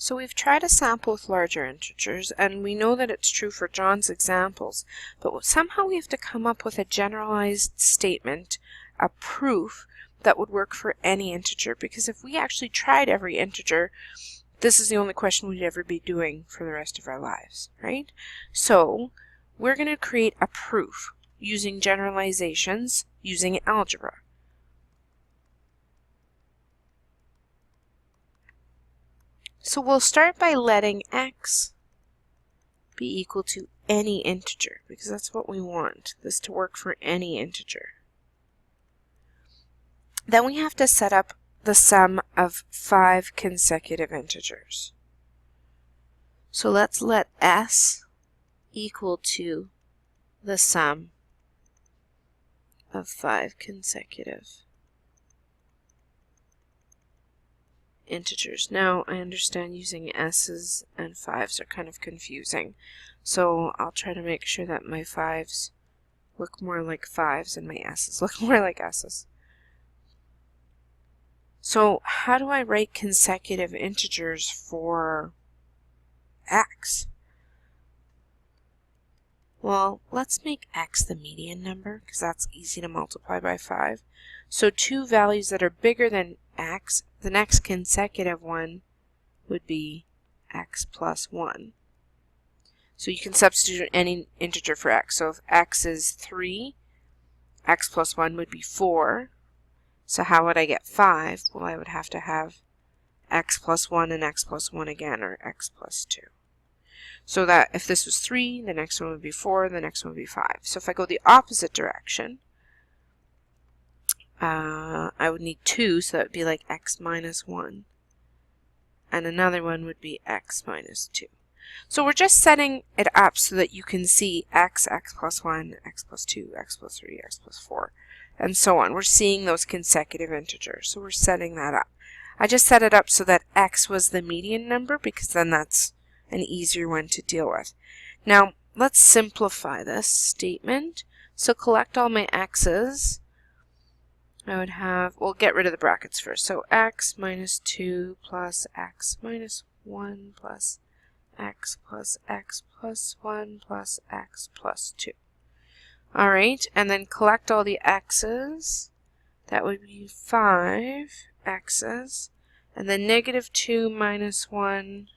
So we've tried a sample with larger integers, and we know that it's true for John's examples, but somehow we have to come up with a generalized statement, a proof that would work for any integer, because if we actually tried every integer, this is the only question we'd ever be doing for the rest of our lives, right? So we're going to create a proof using generalizations, using algebra. So we'll start by letting x be equal to any integer, because that's what we want, this to work for any integer. Then we have to set up the sum of 5 consecutive integers. So let's let s equal to the sum of 5 consecutive integers. Now I understand using s's and 5's are kind of confusing, so I'll try to make sure that my 5's look more like 5's and my s's look more like s's. So how do I write consecutive integers for x? Well, let's make x the median number, because that's easy to multiply by 5. So two values that are bigger than x, the next consecutive one would be x plus 1. So you can substitute any integer for x. So if x is 3, x plus 1 would be 4. So how would I get 5? Well, I would have to have x plus 1 and x plus 1 again, or x plus 2. So that if this was 3, the next one would be 4, the next one would be 5. So if I go the opposite direction, I would need 2, so that would be like x minus 1. And another one would be x minus 2. So we're just setting it up so that you can see x, x plus 1, x plus 2, x plus 3, x plus 4, and so on. We're seeing those consecutive integers, so we're setting that up. I just set it up so that x was the median number, because then that's an easier one to deal with. Now let's simplify this statement. So collect all my x's. I would have, we'll get rid of the brackets first. So x minus 2 plus x minus 1 plus x plus x plus 1 plus x plus 2. Alright, and then collect all the x's. That would be 5 x's. And then negative 2 minus 1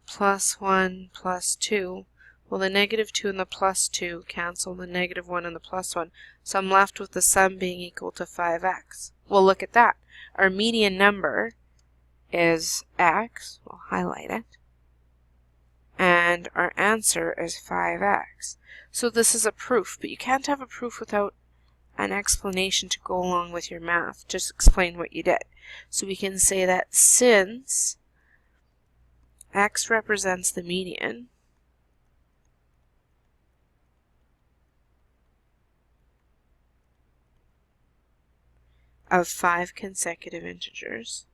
plus 1 plus 2. Well, the negative 2 and the plus 2 cancel the negative 1 and the plus 1. So I'm left with the sum being equal to 5x. Well, look at that. Our median number is x. We'll highlight it. And our answer is 5x. So this is a proof, but you can't have a proof without an explanation to go along with your math. Just explain what you did. So we can say that since x represents the median, of 5 consecutive integers,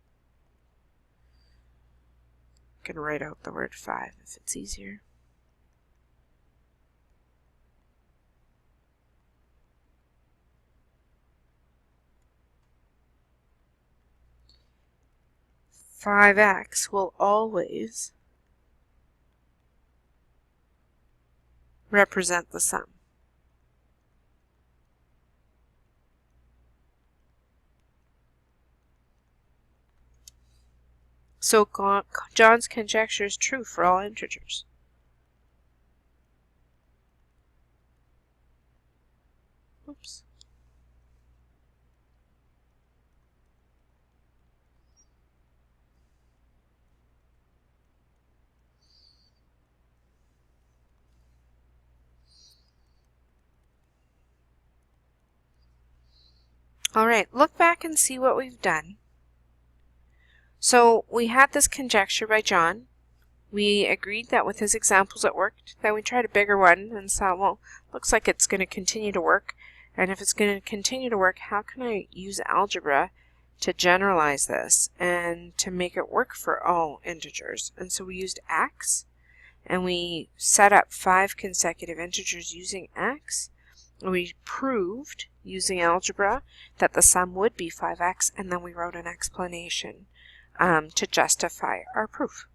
I can write out the word 5 if it's easier. $5x will always represent the sum. So John's conjecture is true for all integers. Oops. All right, look back and see what we've done. So we had this conjecture by John. We agreed that with his examples it worked. Then we tried a bigger one and saw, well, looks like it's going to continue to work. And if it's going to continue to work, how can I use algebra to generalize this and to make it work for all integers? And so we used x, and we set up 5 consecutive integers using x. And we proved using algebra that the sum would be 5x, and then we wrote an explanation to justify our proof.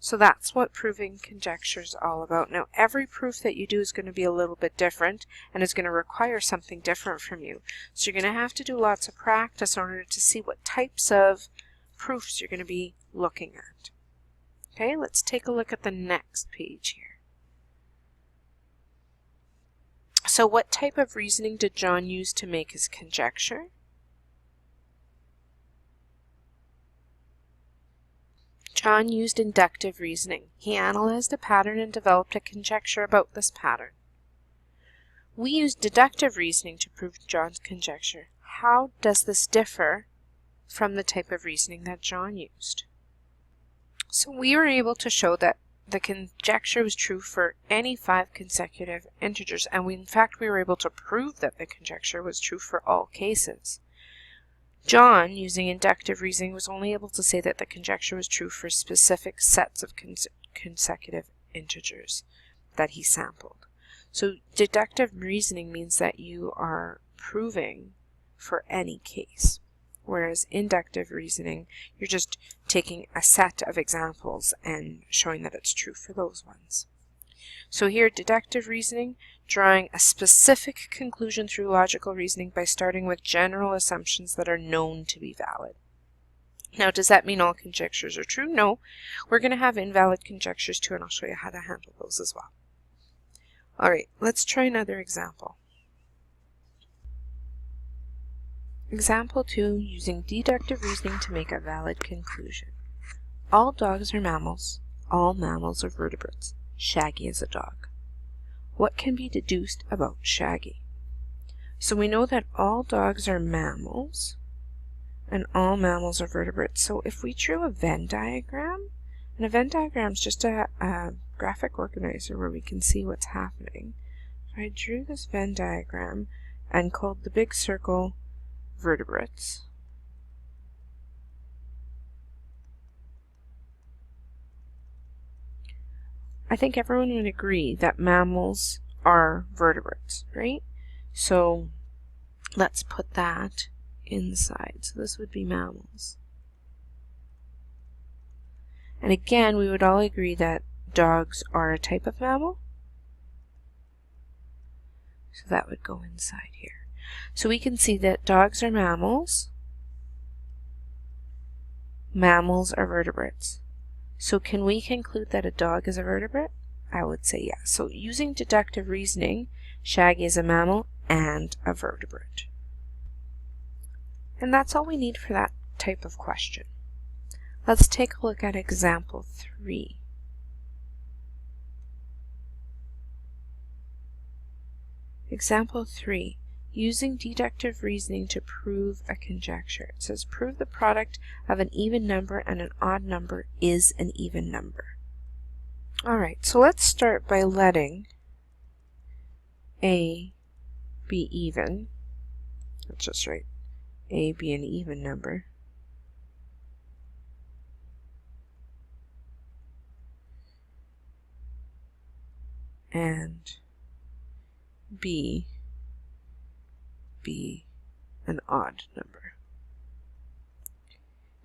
So that's what proving conjecture is all about. Now, every proof that you do is going to be a little bit different and is going to require something different from you. So you're going to have to do lots of practice in order to see what types of proofs you're going to be looking at. Okay, let's take a look at the next page here. So what type of reasoning did John use to make his conjecture? John used inductive reasoning. He analyzed a pattern and developed a conjecture about this pattern. We used deductive reasoning to prove John's conjecture. How does this differ from the type of reasoning that John used? So we were able to show that the conjecture was true for any 5 consecutive integers, and in fact we were able to prove that the conjecture was true for all cases. John, using inductive reasoning, was only able to say that the conjecture was true for specific sets of consecutive integers that he sampled. So deductive reasoning means that you are proving for any case, whereas inductive reasoning, you're just taking a set of examples and showing that it's true for those ones. So here, deductive reasoning, drawing a specific conclusion through logical reasoning by starting with general assumptions that are known to be valid. Now, does that mean all conjectures are true? No. We're going to have invalid conjectures too, and I'll show you how to handle those as well. All right, let's try another example. Example 2, using deductive reasoning to make a valid conclusion. All dogs are mammals. All mammals are vertebrates. Shaggy is a dog. What can be deduced about Shaggy? So we know that all dogs are mammals and all mammals are vertebrates. So if we drew a Venn diagram, and a Venn diagram is just a graphic organizer where we can see what's happening. If I drew this Venn diagram and called the big circle vertebrates, I think everyone would agree that mammals are vertebrates, right? So let's put that inside. So this would be mammals. And again, we would all agree that dogs are a type of mammal. So that would go inside here. So we can see that dogs are mammals. Mammals are vertebrates. So can we conclude that a dog is a vertebrate? I would say yes. So using deductive reasoning, Shaggy is a mammal and a vertebrate. And that's all we need for that type of question. Let's take a look at example 3. Example 3. Using deductive reasoning to prove a conjecture. It says prove the product of an even number and an odd number is an even number. Alright, so let's start by letting A be even. Let's just write A be an even number. And B be an odd number.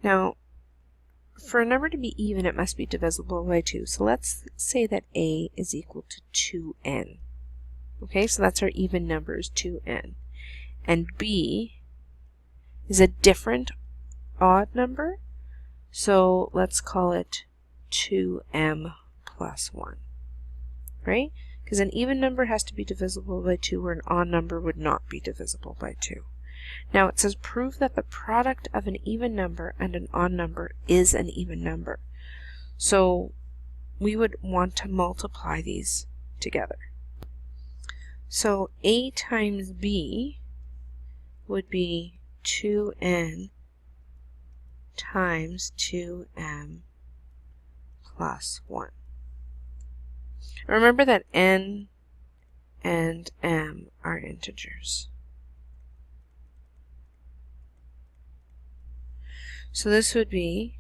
Now, for a number to be even, it must be divisible by 2. So let's say that A is equal to 2n. Okay, so that's our even number, is 2n. And B is a different odd number, so let's call it 2m plus 1. Right? Because an even number has to be divisible by 2, where an odd number would not be divisible by 2. Now it says prove that the product of an even number and an odd number is an even number. So we would want to multiply these together. So A times B would be 2n times 2m plus 1. Remember that n and m are integers. So this would be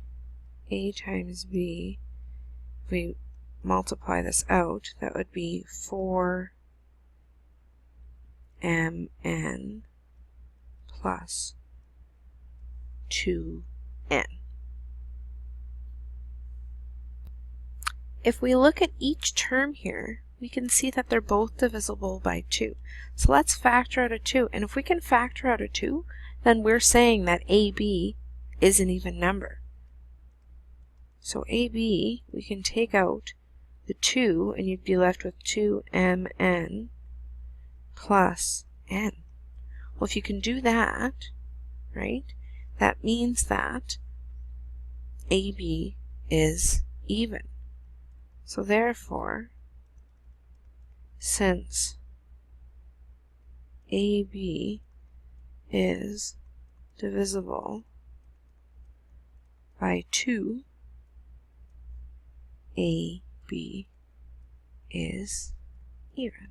A times B. If we multiply this out, that would be 4mn plus 2n. if we look at each term here, we can see that they're both divisible by 2. So let's factor out a 2. And if we can factor out a 2, then we're saying that AB is an even number. So AB, we can take out the 2, and you'd be left with 2mn plus n. Well, if you can do that, right, that means that AB is even. So therefore, since AB is divisible by 2, AB is even.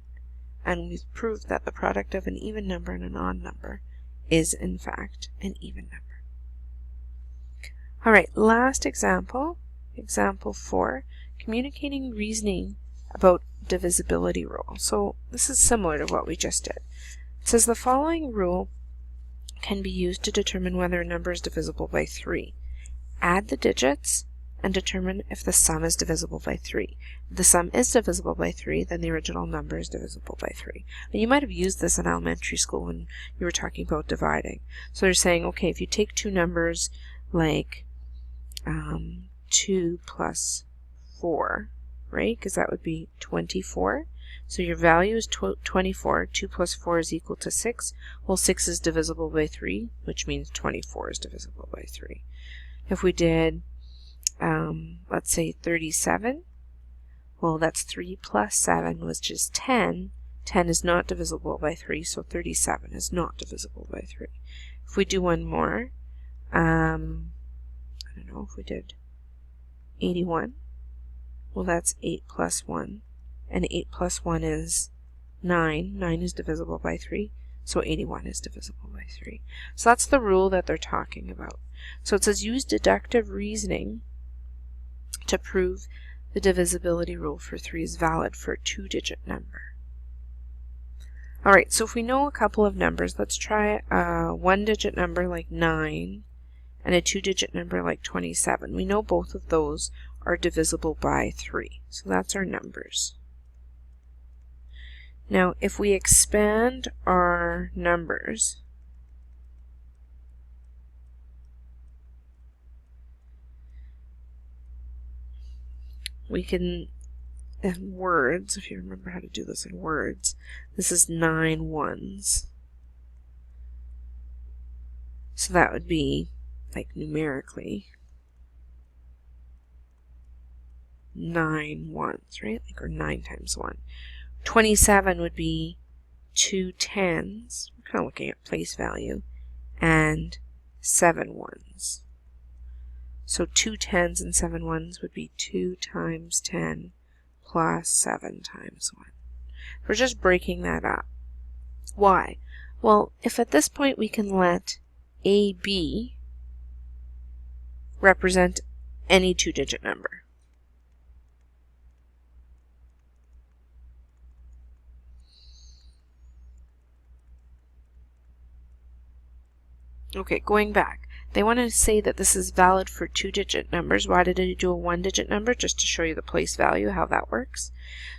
And we've proved that the product of an even number and an odd number is in fact an even number. Alright, last example, example 4, communicating reasoning about divisibility rule. So this is similar to what we just did. It says the following rule can be used to determine whether a number is divisible by 3. Add the digits and determine if the sum is divisible by 3. If the sum is divisible by 3, then the original number is divisible by 3. And you might have used this in elementary school when you were talking about dividing. So they're saying, okay, if you take two numbers like 2 plus 4, right, because that would be 24. So your value is 24. 2 plus 4 is equal to 6. Well, 6 is divisible by 3, which means 24 is divisible by 3. If we did let's say 37, well, that's 3 plus 7, which is 10. 10 is not divisible by 3, so 37 is not divisible by 3. If we do one more, I don't know, if we did 81, well, that's 8 plus 1, and 8 plus 1 is 9. 9 is divisible by 3, so 81 is divisible by 3. So that's the rule that they're talking about. So it says use deductive reasoning to prove the divisibility rule for 3 is valid for a 2-digit number. Alright, so if we know a couple of numbers, let's try a 1-digit number like 9 and a 2-digit number like 27. We know both of those are divisible by 3. So that's our numbers. Now, if we expand our numbers, we can, in words, if you remember how to do this in words, this is 9 ones. So that would be, like numerically, 9 ones, right? Like, or 9 times 1. 27 would be 2 tens, we're kind of looking at place value, and 7 ones. So 2 tens and 7 ones would be 2 times 10 plus 7 times 1. We're just breaking that up. Why? Well, if at this point we can let AB represent any 2-digit number. Okay, going back. They want to say that this is valid for 2-digit numbers. Why did I do a 1-digit number? Just to show you the place value, how that works.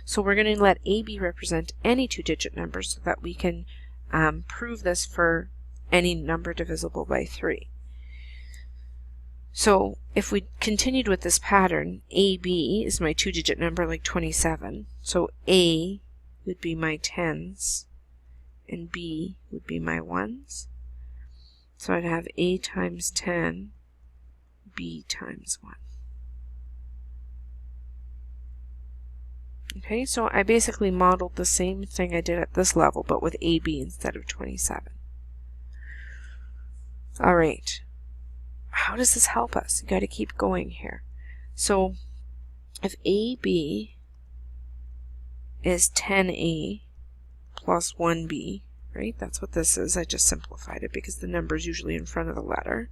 So we're going to let AB represent any 2-digit number so that we can prove this for any number divisible by 3. So if we continued with this pattern, AB is my 2-digit number like 27. So A would be my tens and B would be my ones. So I'd have A times 10, B times 1. Okay, so I basically modeled the same thing I did at this level, but with AB instead of 27. Alright, how does this help us? You got to keep going here. So if AB is 10A plus 1B, right? That's what this is. I just simplified it because the number is usually in front of the letter.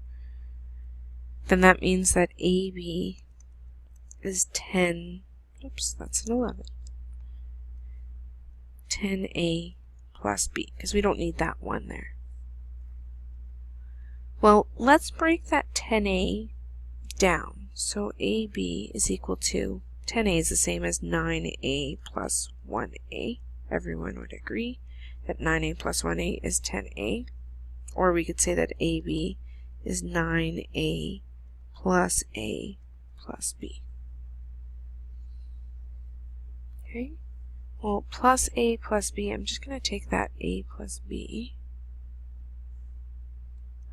Then that means that AB is 10, oops, that's an 11. 10A plus B, because we don't need that 1 there. Well, let's break that 10A down. So AB is equal to 10a is the same as 9a plus 1a. Everyone would agree that 9a plus 1a is 10a. Or we could say that ab is 9a plus a plus b. Okay, well, plus a plus b, I'm just going to take that a plus b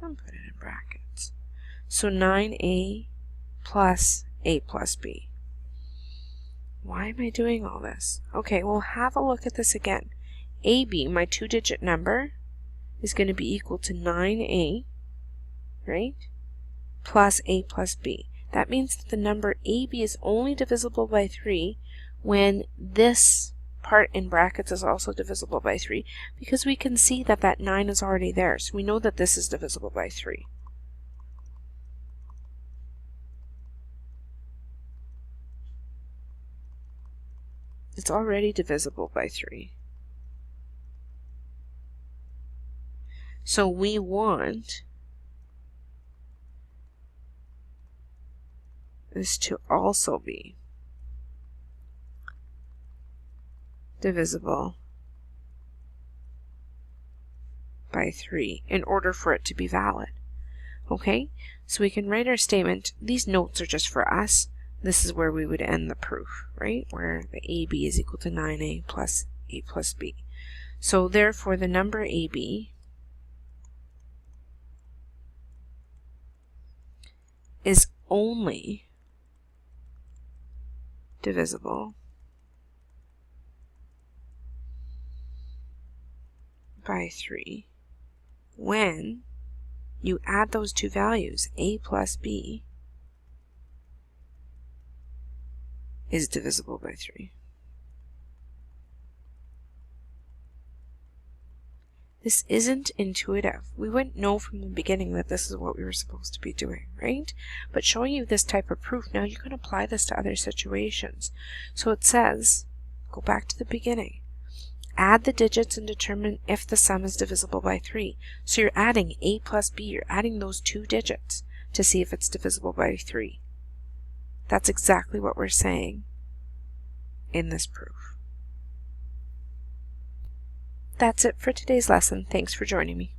and put it in brackets. So 9a plus a plus b. Why am I doing all this? Okay, well, have a look at this again. AB, my 2-digit number, is going to be equal to 9a, right, plus a plus b. That means that the number AB is only divisible by 3 when this part in brackets is also divisible by 3, because we can see that that 9 is already there, so we know that this is divisible by 3. It's already divisible by 3. So we want this to also be divisible by 3 in order for it to be valid. Okay, so we can write our statement. These notes are just for us. This is where we would end the proof, right? Where the AB is equal to 9a plus a plus b. So therefore the number AB is only divisible by 3 when you add those two values, a plus b is divisible by 3. This isn't intuitive. We wouldn't know from the beginning that this is what we were supposed to be doing, right? But showing you this type of proof, now you can apply this to other situations. So it says, go back to the beginning, add the digits and determine if the sum is divisible by 3. So you're adding a plus b, you're adding those two digits to see if it's divisible by 3. That's exactly what we're saying in this proof. That's it for today's lesson. Thanks for joining me.